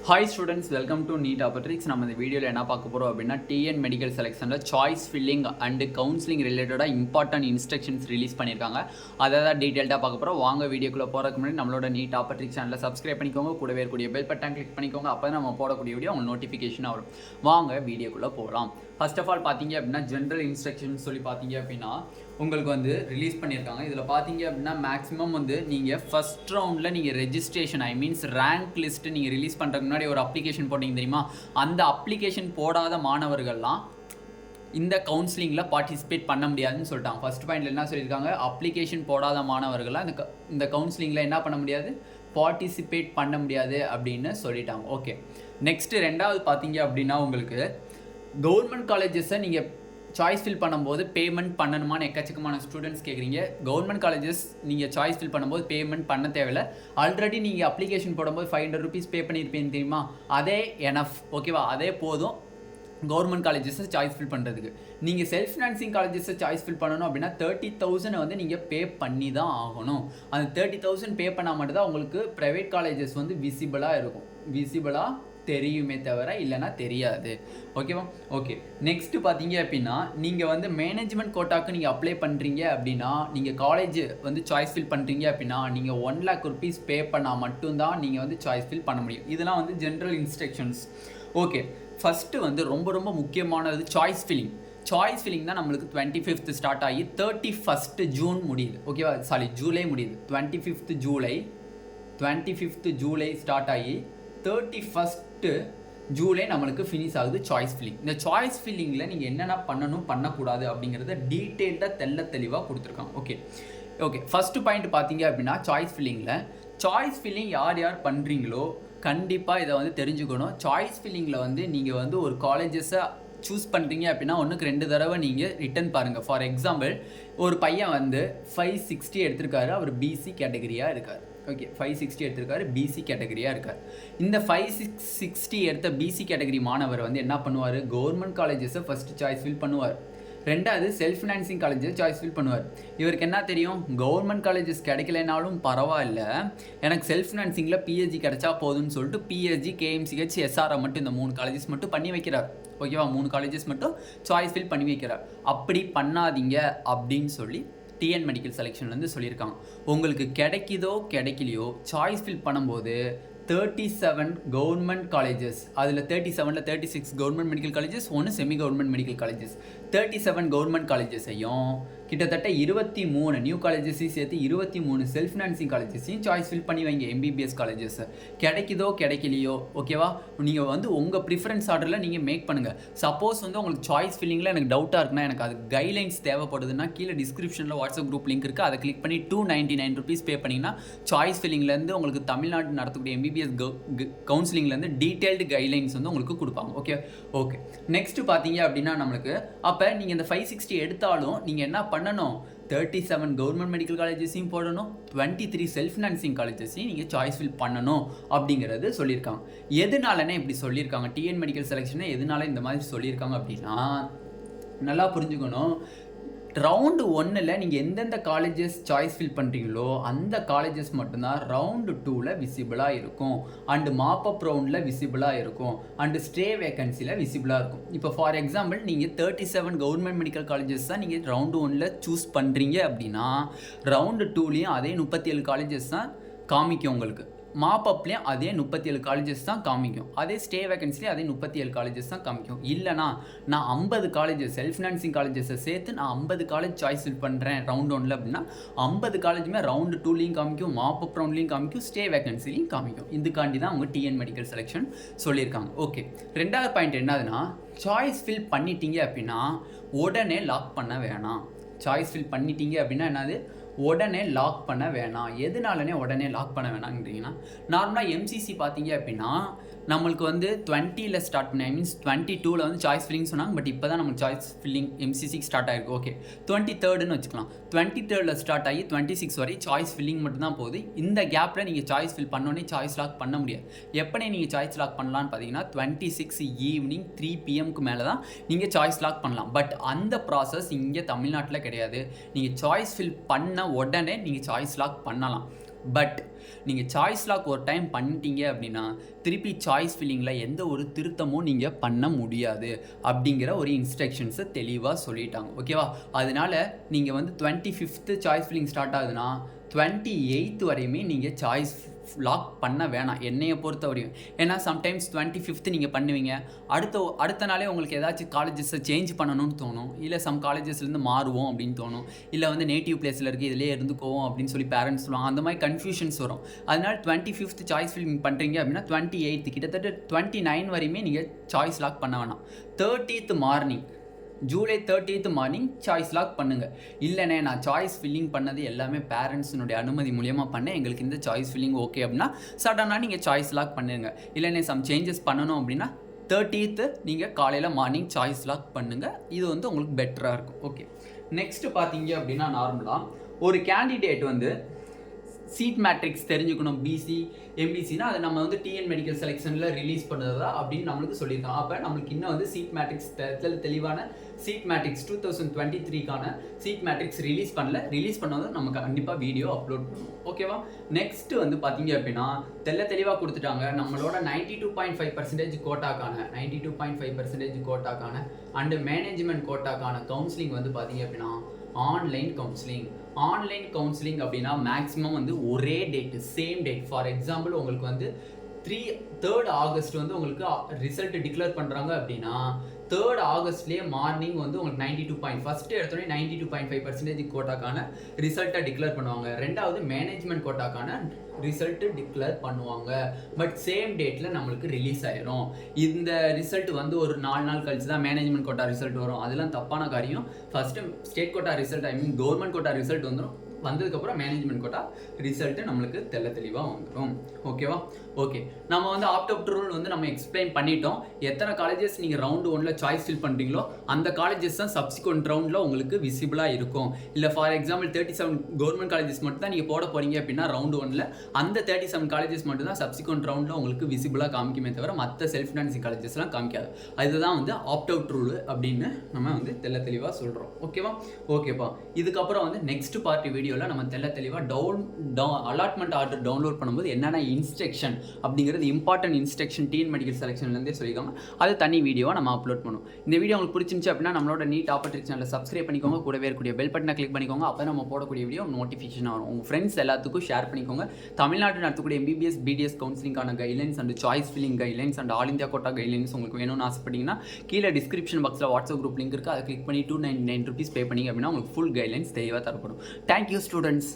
Hi students, welcome to Neet Tricks. நம்ம இந்த வீடியோல என்ன பார்க்க போறோம் அப்படினா TN மெடிக்கல் செலக்ஷன்ல சாய்ஸ் ஃபில்லிங் அண்ட் கவுன்சிலிங் ரிலேட்டடா இம்பார்ட்டன்ட் இன்ஸ்ட்ரக்ஷன்ஸ் ரிலீஸ் பண்ணிருக்காங்க. அத டீடைலா பார்க்க போறோம். வாங்க வீடியோக்குள்ள போறதுக்கு முன்னாடி நம்மளோட Neet Tricks சேனலை சப்ஸ்கிரைப் பண்ணிக்கோங்க. கூடவே இருக்கக்கூடிய பெல் பட்டன் கிளிக் பண்ணிக்கோங்க. அப்பதான் நம்ம போடக்கூடிய வீடியோ உங்களுக்கு நோட்டிஃபிகேஷன் வரும். வாங்க வீடியோக்குள்ள போலாம். ஃபர்ஸ்ட் ஆஃப் ஆல் பாத்தீங்க அப்படினா ஜெனரல் இன்ஸ்ட்ரக்ஷன்ஸ் சொல்லி பாத்தீங்க அப்படினா உங்களுக்கு வந்து ரிலீஸ் பண்ணியிருக்காங்க. இதில் பார்த்தீங்க அப்படின்னா மேக்ஸிமம் வந்து நீங்கள் ஃபஸ்ட் ரவுண்டில் நீங்கள் ரெஜிஸ்ட்ரேஷன் மீன்ஸ் ரேங்க் லிஸ்ட்டு நீங்கள் ரிலீஸ் பண்ணுறதுக்கு முன்னாடி ஒரு அப்ளிகேஷன் போட்டிங்க தெரியுமா, அந்த அப்ளிகேஷன் போடாத மாணவர்கள்லாம் இந்த கவுன்சிலிங்கில் பார்ட்டிசிபேட் பண்ண முடியாதுன்னு சொல்லிட்டாங்க. ஃபர்ஸ்ட் பாயிண்டில் என்ன சொல்லியிருக்காங்க, அப்ளிகேஷன் போடாத மாணவர்கள்லாம் இந்த கவுன்சிலிங்கில் என்ன பண்ண முடியாது, பார்ட்டிசிபேட் பண்ண முடியாது அப்படின்னு சொல்லிட்டாங்க. ஓகே, நெக்ஸ்ட்டு ரெண்டாவது பார்த்தீங்க அப்படின்னா உங்களுக்கு கவர்மெண்ட் காலேஜஸை நீங்கள் சாய்ஸ் ஃபில் பண்ணும்போது பேமெண்ட் பண்ணணுமான்னு எக்கச்சக்கமான ஸ்டூடெண்ட்ஸ் கேட்குறீங்க. கவர்மெண்ட் காலேஜஸ் நீங்கள் சாய்ஸ் ஃபில் பண்ணும்போது பேமெண்ட் பண்ண தேவையில்லை. ஆல்ரெடி நீங்கள் அப்ளிகேஷன் போடும்போது 500 rupees பே பண்ணியிருப்பீங்க தெரியுமா, அதே எனஃப். ஓகேவா, அதே போதும் கவர்மெண்ட் காலேஜஸை சாய்ஸ் ஃபில் பண்ணுறதுக்கு. நீங்கள் செல்ஃப் ஃபினான்சிங் காலேஜஸை சாய்ஸ் ஃபில் பண்ணணும் அப்படின்னா 30,000 வந்து நீங்கள் பே பண்ணி தான் ஆகணும். அந்த 30,000 பே பண்ணால் மட்டும்தான் உங்களுக்கு ப்ரைவேட் காலேஜஸ் வந்து விசிபிளாக இருக்கும், விசிபிளாக தெரியுமே தவிர இல்லைனா தெரியாது. ஓகேவா, ஓகே. நெக்ஸ்ட்டு பார்த்தீங்க அப்படின்னா நீங்கள் வந்து மேனேஜ்மெண்ட் கோட்டாக்கு நீங்கள் அப்ளை பண்ணுறீங்க அப்படின்னா, நீங்கள் காலேஜ் வந்து சாய்ஸ் ஃபில் பண்ணுறீங்க அப்படின்னா நீங்கள் 1 lakh rupees பே பண்ணால் மட்டும்தான் நீங்கள் வந்து சாய்ஸ் ஃபில் பண்ண முடியும். இதெல்லாம் வந்து ஜென்ரல் இன்ஸ்ட்ரக்ஷன்ஸ். ஓகே, ஃபஸ்ட்டு வந்து ரொம்ப ரொம்ப முக்கியமானது சாய்ஸ் ஃபில்லிங். சாய்ஸ் ஃபில்லிங் தான் நம்மளுக்கு 25th ஸ்டார்ட் ஆகி 31st ஜூன் முடியுது. ஓகேவா, சாரி ஜூலை முடியுது. 25th ஜூலை ஸ்டார்ட் ஆகி 31st ஜூலை நம்மளுக்கு ஃபினிஷ் ஆகுது சாய்ஸ் ஃபில்லிங். இந்த சாய்ஸ் ஃபில்லிங்கில் நீங்கள் என்னென்ன பண்ணணும் பண்ணக்கூடாது அப்படிங்கிறத டீட்டெயில்டாக தெளிவாக கொடுத்துருக்காங்க. ஓகே ஓகே, ஃபஸ்ட்டு பாயிண்ட் பார்த்தீங்க அப்படின்னா சாய்ஸ் ஃபில்லிங் யார் யார் பண்ணுறீங்களோ கண்டிப்பாக இதை வந்து தெரிஞ்சுக்கணும். சாய்ஸ் ஃபில்லிங்கில் வந்து நீங்கள் வந்து ஒரு காலேஜஸை சூஸ் பண்ணுறீங்க அப்படின்னா 1க்கு 2 தடவை நீங்கள் ரிட்டன் பாருங்கள். ஃபார் எக்ஸாம்பிள், ஒரு பையன் வந்து 560 எடுத்திருக்காரு, அவர் பிசி கேட்டகரியாக இருக்கார். ஓகே, 560 எடுத்திருக்காரு, பிசி கேட்டகரியாக இருக்கார். இந்த 560 எடுத்த பிசி கேட்டகரி மாணவர் வந்து என்ன பண்ணுவார், கவர்மெண்ட் காலேஜஸை ஃபஸ்ட்டு சாய்ஸ் ஃபில் பண்ணுவார். ரெண்டாவது self financing colleges choice fill பண்ணுவார். இவருக்கு என்ன தெரியும், கவர்மெண்ட் காலேஜஸ் கிடைக்கலைனாலும் பரவாயில்ல, எனக்கு செல்ஃப் ஃபினான்சிங்கில் பிஹெச்டி கிடைச்சா போதும்னு சொல்லிட்டு பிஹெச்டி, கேஎம்சிஹெச், எஸ்ஆர்எம் மட்டும் இந்த 3 காலேஜஸ் மட்டும் பண்ணி வைக்கிறார். ஓகேவா, 3 காலேஜஸ் மட்டும் சாய்ஸ் ஃபில் பண்ணி வைக்கிறார். அப்படி பண்ணாதீங்க அப்படின்னு சொல்லி டிஎன் மெடிக்கல் செலெக்ஷன்லேருந்து சொல்லியிருக்காங்க. உங்களுக்கு கிடைக்குதோ கிடைக்கலையோ சாய்ஸ் ஃபில் பண்ணும்போது 37 கவர்மெண்ட் காலேஜஸ், அதில் 37ல் 36 government medical colleges, 1 semi government medical colleges, 37 government காலேஜஸையும் கிட்டத்தட்ட 23 நியூ காலேஜஸையும் சேர்த்து 23 செல்ஃப் ஃபினான்சிங் காலேஜஸையும் சாய்ஸ் ஃபில் பண்ணி வைங்க. எம்பிபிஎஸ் காலேஜஸ் கிடைக்குதோ கிடைக்கலையோ, ஓகேவா, நீங்கள் வந்து உங்கள் ப்ரிஃபரன்ஸ் ஆர்டரில் நீங்கள் மேக் பண்ணுங்கள். சப்போஸ் வந்து உங்களுக்கு சாய்ஸ் ஃபில்லிங்கில் எனக்கு டவுட்டாக இருக்குன்னா, எனக்கு அது கைட்லைன்ஸ் தேவைப்படுதுன்னா கீழே டிஸ்கிரிப்ஷனில் வாட்ஸ்அப் குரூப் லிங்க் இருக்குது, அதை கிளிக் பண்ணி 299 rupees பே பண்ணிங்கன்னா சாய்ஸ் ஃபில்லிங்லேருந்து உங்களுக்கு தமிழ்நாடு நடத்தக்கூடிய எம்பிபிஎஸ் கவுன்சிலிங்லேருந்து டீட்டெயில்டு கைட்லைன்ஸ் வந்து உங்களுக்கு கொடுப்பாங்க. ஓகே ஓகே, நெக்ஸ்ட் பார்த்தீங்க அப்படின்னா நம்மளுக்கு அப்போ நீங்கள் இந்த 560 எடுத்தாலும் நீங்கள் என்ன பண்ணணும், 37 கவர்மெண்ட் மெடிக்கல் காலேஜஸையும் போடணும், 23 செல்ஃப் ஃபினான்சிங் காலேஜஸையும் நீங்கள் சாய்ஸ் ஃபில் பண்ணணும் அப்படிங்கிறது சொல்லியிருக்காங்க. எதனாலனே இப்படி சொல்லியிருக்காங்க, டிஎன் மெடிக்கல் செலெக்ஷனை எதனால இந்த மாதிரி சொல்லியிருக்காங்க அப்படின்னா, நல்லா புரிஞ்சுக்கணும். ரவுண்டு 1ல் நீங்கள் எந்தெந்த காலேஜஸ் சாய்ஸ் ஃபில் பண்ணுறீங்களோ அந்த காலேஜஸ் மட்டும்தான் ரவுண்டு 2ல் விசிபிளாக இருக்கும், அண்டு மாப்பப் ரவுண்டில் விசிபிளாக இருக்கும், அண்டு ஸ்டே வேக்கன்சியில் விசிபிளாக இருக்கும். இப்போ ஃபார் எக்ஸாம்பிள் நீங்கள் 37 கவர்மெண்ட் மெடிக்கல் காலேஜஸ் தான் நீங்கள் ரவுண்டு 1ல் சூஸ் பண்ணுறீங்க அப்படின்னா, ரவுண்டு 2லேயும் அதே 37 காலேஜஸ் தான் காமிக்கும் உங்களுக்கு. மாப்பப்லேயும் அதே 37 காலேஜஸ் தான் காமிக்கும், அதே ஸ்டே வேகன்சிலேயும் அதே 37 காலேஜஸ் தான் காமிக்கும். இல்லைனா நான் 50 காலேஜஸ் செல்ஃப் ஃபினான்சிங் காலேஜஸை சேர்த்து நான் 50 காலேஜ் சாய்ஸ் ஃபில் பண்ணுறேன் ரவுண்ட் 1ல் அப்படின்னா 50 காலேஜுமே ரவுண்டு 2லையும் காமிக்கும், மாப்பப் ரவுண்ட்லையும் காமிக்கும், ஸ்டே வேகன்சிலையும் காமிக்கும். இதுக்காண்டி தான் அவங்க டிஎன் மெடிக்கல் செலெக்ஷன் சொல்லியிருக்காங்க. ஓகே, ரெண்டாவது பாயிண்ட் என்னதுன்னா, சாய்ஸ் ஃபில் பண்ணிட்டீங்க அப்படின்னா உடனே லாக் பண்ண வேணாம். சாய்ஸ் ஃபில் பண்ணிட்டீங்க அப்படின்னா என்னது, உடனே லாக் பண்ண வேணாம். எதனாலனே உடனே லாக் பண்ண வேணாங்கிறீங்கன்னா, நார்மலாக எம்சிசி பார்த்தீங்க அப்படின்னா நம்மளுக்கு வந்து 20ல் ஸ்டார்ட் பண்ணி, மீன்ஸ் 22ல் வந்து சாய்ஸ் ஃபில்லிங் சொன்னாங்க. பட் இப்போ தான் நமக்கு சாய்ஸ் ஃபில்லிங் எம்சிசிக்கு ஸ்டார்ட் ஆகிருக்கு. ஓகே, 23ன்னு வச்சுக்கலாம். 23ல் ஸ்டார்ட் ஆகி 26 வரை சாய்ஸ் ஃபில்லிங் மட்டும்தான் போகுது. இந்த கேப்பில் நீங்கள் சாய்ஸ் ஃபில் பண்ணோன்னே சாய்ஸ் லாக் பண்ண முடியாது. எப்படி நீங்கள் சாய்ஸ் லாக் பண்ணலான்னு பார்த்தீங்கன்னா 26 ஈவினிங் 3 PM மேலே தான் நீங்கள் சாய்ஸ் லாக் பண்ணலாம். பட் அந்த ப்ராசஸ் இங்கே தமிழ்நாட்டில் கிடையாது. நீங்கள் சாய்ஸ் ஃபில் பண்ண உடனே நீங்கள் சாய்ஸ் லாக் பண்ணலாம். பட் நீங்கள் சாய்ஸ் லாக் ஒரு டைம் பண்ணிட்டீங்க அப்படின்னா திருப்பி சாய்ஸ் ஃபில்லிங்கில் எந்த ஒரு திருத்தமும் நீங்கள் பண்ண முடியாது அப்படிங்கிற ஒரு இன்ஸ்ட்ரக்ஷன்ஸை தெளிவாக சொல்லிட்டாங்க. ஓகேவா? அதனால நீங்கள் வந்து 25th சாய்ஸ் ஃபில்லிங் ஸ்டார்ட் ஆகுதுன்னா 28th வரையுமே நீங்கள் சாய்ஸ் லாக் பண்ண வேணாம் என்னையை பொறுத்த வரையும். ஏன்னா சம்டைம்ஸ் 25th நீங்கள் பண்ணுவீங்க, அடுத்த நாளே உங்களுக்கு ஏதாச்சும் காலேஜஸை சேஞ்ச் பண்ணணும்னு தோணும், இல்லை சம் காலேஜஸ்லேருந்து மாறுவோம் அப்படின்னு தோணும், இல்லை வந்து நேட்டிவ் பிளேஸில் இருக்குது இதிலே இருந்துக்குவோம் அப்படின்னு சொல்லி பேரண்ட்ஸ் சொல்லுவாங்க. அந்த மாதிரி கன்ஃபியூஷன்ஸ் வரும். அதனால 25th சாய்ஸ் ஃபில்லிங் பண்ணுறீங்க அப்படின்னா 28th கிட்டத்தட்ட 29 வரையுமே நீங்கள் சாய்ஸ் லாக் பண்ண வேணாம். 30th morning, July 30th morning choice lock பண்ணுங்கள். இல்லைண்ணே நான் சாய்ஸ் ஃபில்லிங் பண்ணது எல்லாமே பேரண்ட்ஸினுடைய அனுமதி மூலியமாக பண்ணேன், எங்களுக்கு இந்த சாய்ஸ் ஃபில்லிங் ஓகே அப்படின்னா சடனாக நீங்கள் சாய்ஸ் லாக் பண்ணுங்க. இல்லைண்ணே சம் சேஞ்சஸ் பண்ணணும் அப்படின்னா 30th நீங்கள் காலையில் மார்னிங் சாய்ஸ் லாக் பண்ணுங்கள். இது வந்து உங்களுக்கு பெட்டராக இருக்கும். ஓகே, நெக்ஸ்ட்டு பார்த்தீங்க அப்படின்னா நார்மலாக ஒரு கேண்டிடேட் வந்து சீட் மேட்ரிக்ஸ் தெரிஞ்சுக்கணும். பிசி எம்பிசினா அதை நம்ம வந்து டிஎன் மெடிக்கல் செலெக்ஷனில் ரிலீஸ் பண்ணுறதா அப்படின்னு நம்மளுக்கு சொல்லியிருக்காங்க. அப்போ நம்மளுக்கு இன்னும் வந்து சீட் மேட்ரிக்ஸ் தெளிவான சீட் மேட்ரிக்ஸ் 2023க்கான சீட் மேட்ரிக்ஸ் ரிலீஸ் பண்ணல. ரிலீஸ் பண்ணது நமக்கு கண்டிப்பாக வீடியோ அப்லோட் பண்ணுவோம். ஓகேவா? நெக்ஸ்ட் வந்து பார்த்தீங்க அப்படின்னா தெளிவாக கொடுத்துட்டாங்க. நம்மளோட 92.5% கோட்டாக்கான 92.5% கோட்டாக்கான அண்டு மேனேஜ்மெண்ட் கோட்டாக்கான கவுன்சிலிங் வந்து பார்த்தீங்க அப்படின்னா ஆன்லைன் கவுன்சிலிங் அப்படின்னா மேக்ஸிமம் வந்து ஒரே date, same date. For example உங்களுக்கு வந்து 3rd ஆகஸ்ட் வந்து உங்களுக்கு ரிசல்ட் டிக்ளேர் பண்ணுறாங்க அப்படின்னா 3rd ஆகஸ்ட்லேயே மார்னிங் வந்து உங்களுக்கு ஃபஸ்ட்டு எடுத்தோடனே 92.5% கோட்டாக்கான ரிசல்ட்டை டிக்ளேர் பண்ணுவாங்க. ரெண்டாவது மேனேஜ்மெண்ட் கோட்டாக்கான ரிசல்ட்டு டிக்ளேர் பண்ணுவாங்க. பட் சேம் டேட்டில் நம்மளுக்கு ரிலீஸ் ஆயிரும். இந்த ரிசல்ட் வந்து ஒரு 4 நாள் கழிச்சு தான் மேனேஜ்மெண்ட் கோட்டா ரிசல்ட் வரும். அதெல்லாம் தப்பான காரியம். First state quota result government quota result வந்துடும். வந்ததுக்கப்புறம் மேனேஜ்மெண்ட் கோட்டா ரிசல்ட்டு நம்மளுக்கு தெளிவாக வந்துடும். ஓகேவா? ஓகே, நம்ம வந்து ஆப்ட் அவுட் ரூல் வந்து நம்ம எக்ஸ்பிளைன் பண்ணிட்டோம். எத்தனை காலேஜஸ் நீங்கள் ரவுண்டு 1ல் சாய்ஸ் ஃபில் பண்ணுறீங்களோ அந்த காலேஜஸ் தான் சப்சிக்வெண்ட் ரவுண்டில் உங்களுக்கு விசிபிளாக இருக்கும். இல்லை ஃபார் எக்ஸாம்பிள் 37 கவர்மெண்ட் காலேஜஸ் மட்டும் தான் நீங்கள் போட போகிறீங்க அப்படின்னா ரவுண்டு 1ல் அந்த 37 காலேஜஸ் மட்டும் தான் சப்சிக்வெண்ட் ரவுண்டில் உங்களுக்கு விசிபிளாக காமிக்குமே தவிர மற்ற செல்ஃப் ஃபினான்சிங் காலேஜஸ்லாம் காமிக்காது. அதுதான் வந்து ஆப்ட் அவுட் ரூல் அப்படின்னு நம்ம வந்து தெளிவாக சொல்கிறோம். ஓகேவா? ஓகேப்பா, இதுக்கப்புறம் வந்து நெக்ஸ்ட் பார்ட்டி வீடியோவில் நம்ம தெளிவாக அலாட்மெண்ட் ஆர்டர் டவுன்லோட் பண்ணும்போது என்னென்ன இன்ஸ்ட்ரக்ஷன் அப்படிங்கிறது இம்பார்ட்டன்ட் இன்ஸ்ட்ரக்ஷன் டிஎன் மெடிக்கல் செலெக்ஷன்லேருந்தே சொல்லியிருக்காங்க. அது தனி வீடியோவை நம்ம அப்லோட் பண்ணுவோம். இந்த வீடியோ உங்களுக்கு பிடிச்சிருந்துச்சு அப்படின்னா நம்மளோட நீட் ஆப்பர்ச்சுனிட்டி சேனலை சப்ஸ்கிரைப் பண்ணிக்கோங்க. கூடவே இருக்கக்கூடிய பெல் பட்டனை கிளிக் பண்ணிக்கோங்க. அப்போ நம்ம போடக்கூடிய வீடியோ நோட்டிஃபிகேஷன் வரும். உங்கள் ஃப்ரெண்ட்ஸ் எல்லாத்துக்கும் ஷேர் பண்ணிக்கோங்க. தமிழ்நாட்டில் நடத்தக்கூடிய எம்பிபிஎஸ் பிடிஎஸ் கவுன்சிலிங்கான guidelines and choice filling guidelines and all India quota guidelines உங்களுக்கு வேணும்னு ஆசைப்பட்டீங்கன்னா கீழே டிஸ்கிரிப்ஷன் பாக்ஸில் வாட்ஸ்அப் குரூப் லிங்க் இருக்குது. அதை கிளிக் பண்ணி 299 rupees பே பண்ணிங்க அப்படின்னா உங்களுக்கு ஃபுல் கைட்லைன்ஸ் தெளிவாக தரப்படும். Thank you students.